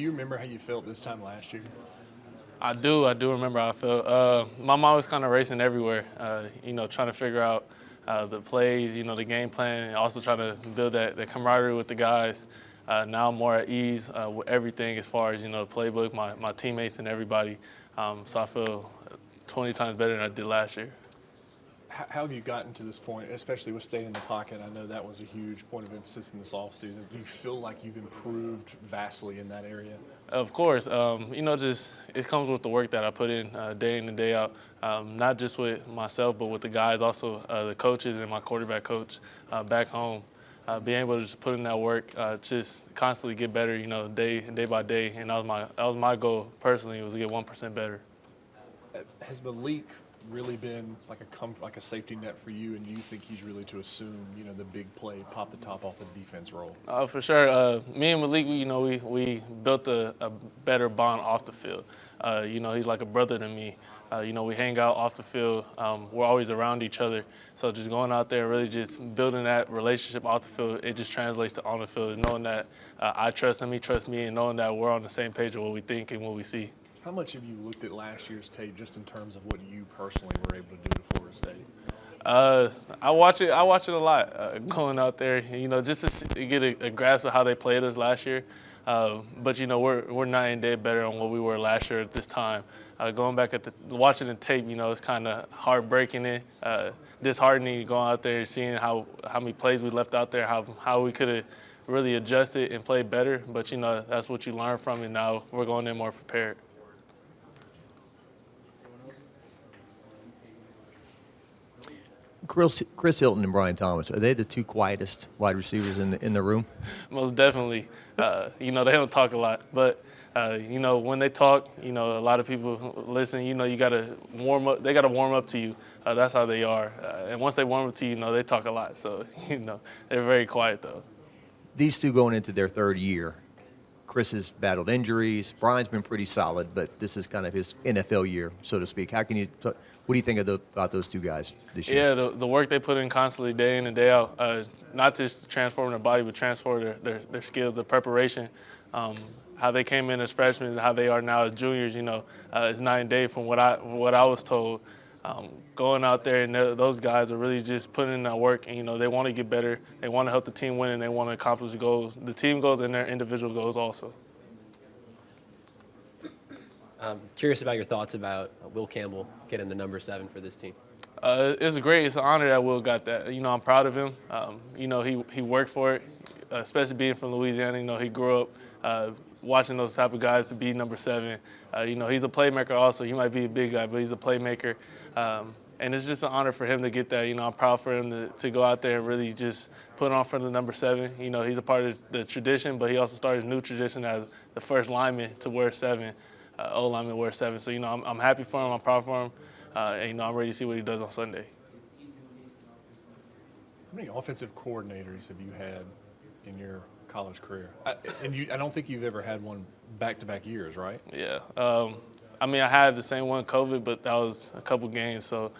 you remember how you felt this time last year? I do. I do remember how I felt. My mind was kind of racing everywhere. Trying to figure out the plays, the game plan, and also trying to build that camaraderie with the guys. Now I'm more at ease with everything as far as the playbook, my teammates, and everybody. So I feel 20 times better than I did last year. How have you gotten to this point, especially with staying in the pocket? I know that was a huge point of emphasis in this offseason. Do you feel like you've improved vastly in that area? Of course, just it comes with the work that I put in and day out. Not just with myself, but with the guys, also the coaches and my quarterback coach back home. Being able to just put in that work, just constantly get better, day by day, and that was my goal personally, was to get 1% better. Has Malik really been like a safety net for you, and you think he's really to assume the big play, pop the top off the defense role? For sure. Me and Malik, we built a better bond off the field. He's like a brother to me. We hang out off the field. We're always around each other. So just going out there and really just building that relationship off the field, it just translates to on the field, knowing that I trust him, he trusts me, and knowing that we're on the same page of what we think and what we see. How much have you looked at last year's tape just in terms of what you personally were able to do to Florida State? I watch it. I watch it a lot. Going out there, just to get a grasp of how they played us last year. But we're night and day better on what we were last year at this time. Going back at watching the tape, it's kind of heartbreaking, disheartening going out there and seeing how many plays we left out there, how we could have really adjusted and played better. But that's what you learn from it. Now we're going in more prepared. Chris Hilton and Brian Thomas, are they the two quietest wide receivers in the room? Most definitely. They don't talk a lot, but when they talk, a lot of people listen. You got to warm up. They got to warm up to you. That's how they are. And once they warm up to you, they talk a lot. So they're very quiet though. These two going into their third year. Chris has battled injuries. Brian's been pretty solid, but this is kind of his NFL year, so to speak. What do you think about those two guys this year? Yeah, the work they put in constantly, day in and day out, not just transforming their body, but transforming their skills, their preparation. How they came in as freshmen and how they are now as juniors, it's night and day from what I was told. Going out there, and those guys are really just putting in that work, and they want to get better. They want to help the team win, and they want to accomplish goals, the team goals and their individual goals also. Curious about your thoughts about Will Campbell getting the number 7 for this team. It's great. It's an honor that Will got that. I'm proud of him. He worked for it, especially being from Louisiana. He grew up watching those type of guys to be number 7. He's a playmaker also. He might be a big guy, but he's a playmaker. And it's just an honor for him to get that. I'm proud for him to go out there and really just put on for the number 7. He's a part of the tradition, but he also started a new tradition as the first lineman to wear 7, O-lineman wear 7. So, I'm happy for him. I'm proud for him. And, I'm ready to see what he does on Sunday. How many offensive coordinators have you had in your college career? I don't think you've ever had one back-to-back years, right? Yeah. I had the same one, COVID, but that was a couple games. So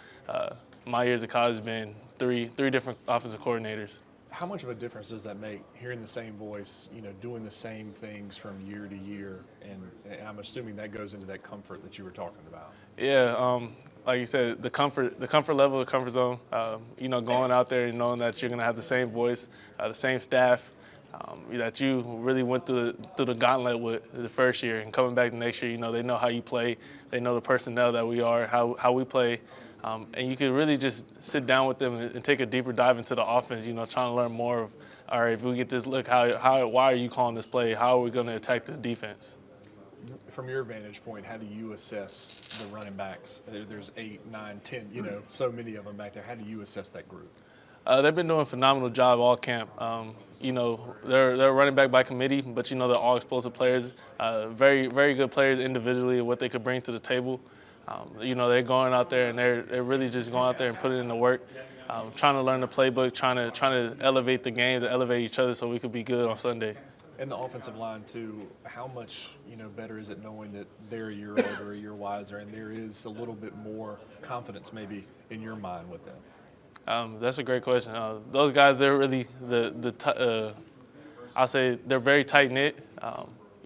my years of college have been three different offensive coordinators. How much of a difference does that make, hearing the same voice, doing the same things from year to year? And I'm assuming that goes into that comfort that you were talking about. Yeah, like you said, the comfort level, the comfort zone, going out there and knowing that you're going to have the same voice, the same staff, that you really went through the gauntlet with the first year, and coming back the next year, they know how you play, they know the personnel that we are, how we play, and you can really just sit down with them and take a deeper dive into the offense, trying to learn more of, all right, if we get this look, why are you calling this play? How are we going to attack this defense? From your vantage point, how do you assess the running backs? There's 8, 9, 10, so many of them back there. How do you assess that group? They've been doing a phenomenal job all camp. They're running back by committee, but they're all explosive players, very, very good players individually, what they could bring to the table. They're going out there and they're really just going out there and putting in the work, trying to learn the playbook, trying to elevate the game, to elevate each other so we could be good on Sunday. And the offensive line too. How much better is it knowing that they're a year older, a year wiser, and there is a little bit more confidence maybe in your mind with them? That's a great question. Those guys, they're really I'll say they're very tight knit.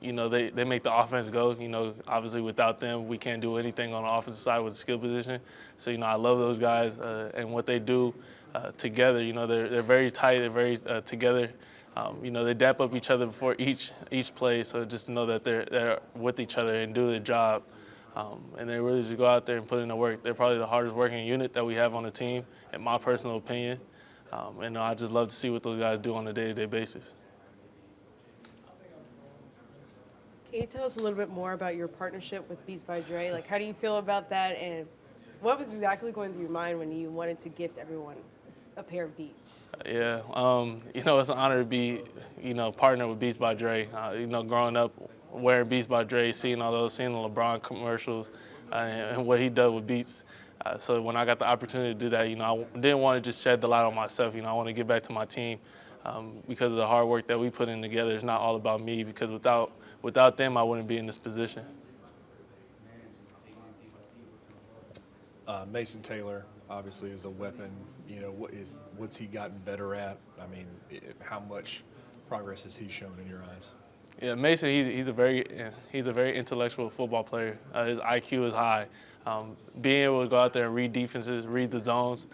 you know, they make the offense go. You know, obviously without them, we can't do anything on the offensive side with the skill position. So, you know, I love those guys and what they do together. You know, they're very tight, they're very together. You know, they dap up each other before each play. So just to know that they're with each other and do their job. And they really just go out there and put in the work. They're probably the hardest working unit that we have on the team, in my personal opinion. And I just love to see what those guys do on a day-to-day basis. Can you tell us a little bit more about your partnership with Beats by Dre? Like, how do you feel about that? And what was exactly going through your mind when you wanted to gift everyone a pair of Beats? Yeah, you know, it's an honor to be, you know, partner with Beats by Dre. You know, growing up wearing Beats by Dre, seeing all those, seeing the LeBron commercials, and what he does with Beats. So when I got the opportunity to do that, you know, I didn't want to just shed the light on myself. You know, I want to give back to my team because of the hard work that we put in together. It's not all about me because without them, I wouldn't be in this position. Mason Taylor obviously is a weapon. You know, what's he gotten better at? I mean, how much progress has he shown in your eyes? Yeah, Mason, he's a very intellectual football player. His IQ is high. Being able to go out there and read defenses, read the zones,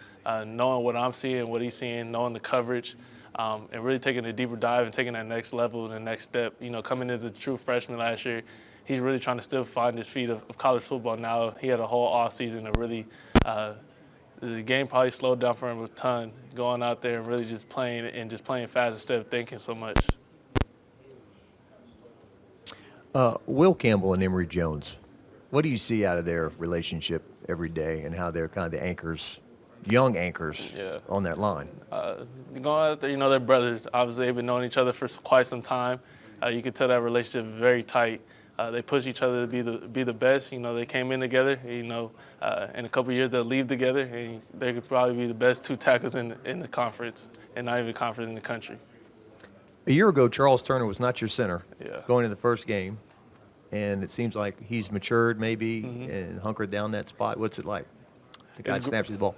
knowing what I'm seeing, what he's seeing, knowing the coverage, and really taking a deeper dive and taking that next level and the next step. You know, coming into the true freshman last year, he's really trying to still find his feet of college football now. He had a whole off season to really the game probably slowed down for him a ton, going out there and really just playing fast instead of thinking so much. Will Campbell and Emory Jones, what do you see out of their relationship every day and how they're kind of the anchors, young anchors on that line? Going out there, you know, they're brothers. Obviously, they've been knowing each other for quite some time. You can tell that relationship is very tight. They push each other to be the best. You know, they came in together. You know, in a couple of years they'll leave together, and they could probably be the best two tackles in the conference, and not even conference in the country. A year ago, Charles Turner was not your center Yeah. going into the first game, and it seems like he's matured maybe and hunkered down that spot. What's it like? The guy snaps you the ball.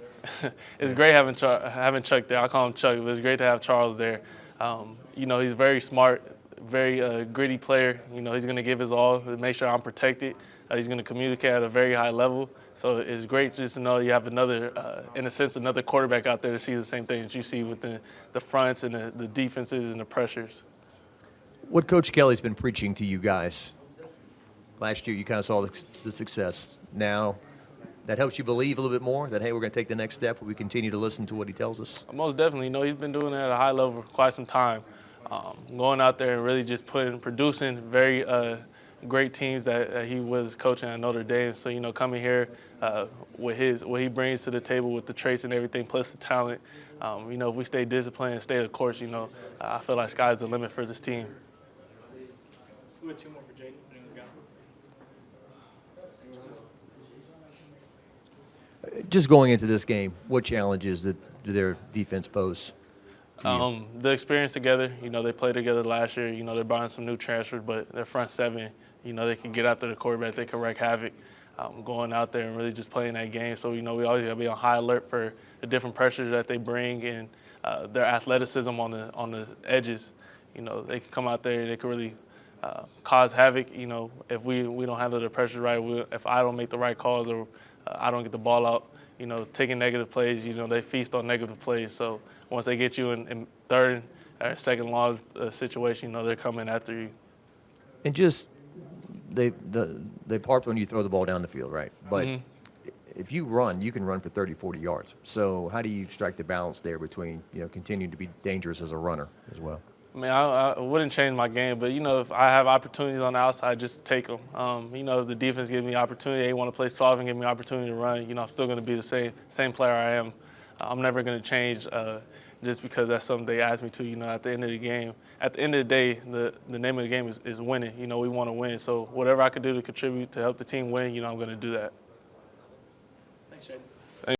It's great having Chuck there. I call him Chuck, but it's great to have Charles there. You know, he's very smart, very gritty player. You know, he's going to give his all to make sure I'm protected. He's going to communicate at a very high level. So it's great just to know you have another, in a sense, another quarterback out there to see the same thing that you see with the fronts and the defenses and the pressures. What Coach Kelly's been preaching to you guys? Last year you kind of saw the success. Now that helps you believe a little bit more that, hey, we're going to take the next step. We continue to listen to what he tells us. Most definitely. You know, he's been doing that at a high level for quite some time. Going out there and really just producing very great teams that he was coaching at Notre Dame. So, you know, coming here with what he brings to the table with the traits and everything, plus the talent, you know, if we stay disciplined and stay the course, you know, I feel like sky's the limit for this team. We have two more for Jayden. Just going into this game, what challenges do their defense pose? The experience together, you know, they played together last year. You know, they're buying some new transfers, but their front seven, you know, they can get after the quarterback. They can wreak havoc going out there and really just playing that game. So, you know, we always got to be on high alert for the different pressures that they bring and their athleticism on the edges. You know, they can come out there and they can really cause havoc. You know, if we don't handle the pressure right, if I don't make the right calls or I don't get the ball out, you know, taking negative plays, you know, they feast on negative plays. So once they get you in third or second law situation, you know, they're coming after you. And just they've harped on you throw the ball down the field, right? But if you run, you can run for 30, 40 yards. So how do you strike the balance there between, you know, continuing to be dangerous as a runner as well? I mean, I wouldn't change my game, but, you know, if I have opportunities on the outside, just take them. You know, if the defense gives me opportunity, they want to play soft and give me opportunity to run, you know, I'm still going to be the same player I am. I'm never going to change just because that's something they ask me to, you know, at the end of the game. At the end of the day, the name of the game is winning. You know, we want to win. So whatever I can do to contribute to help the team win, you know, I'm going to do that.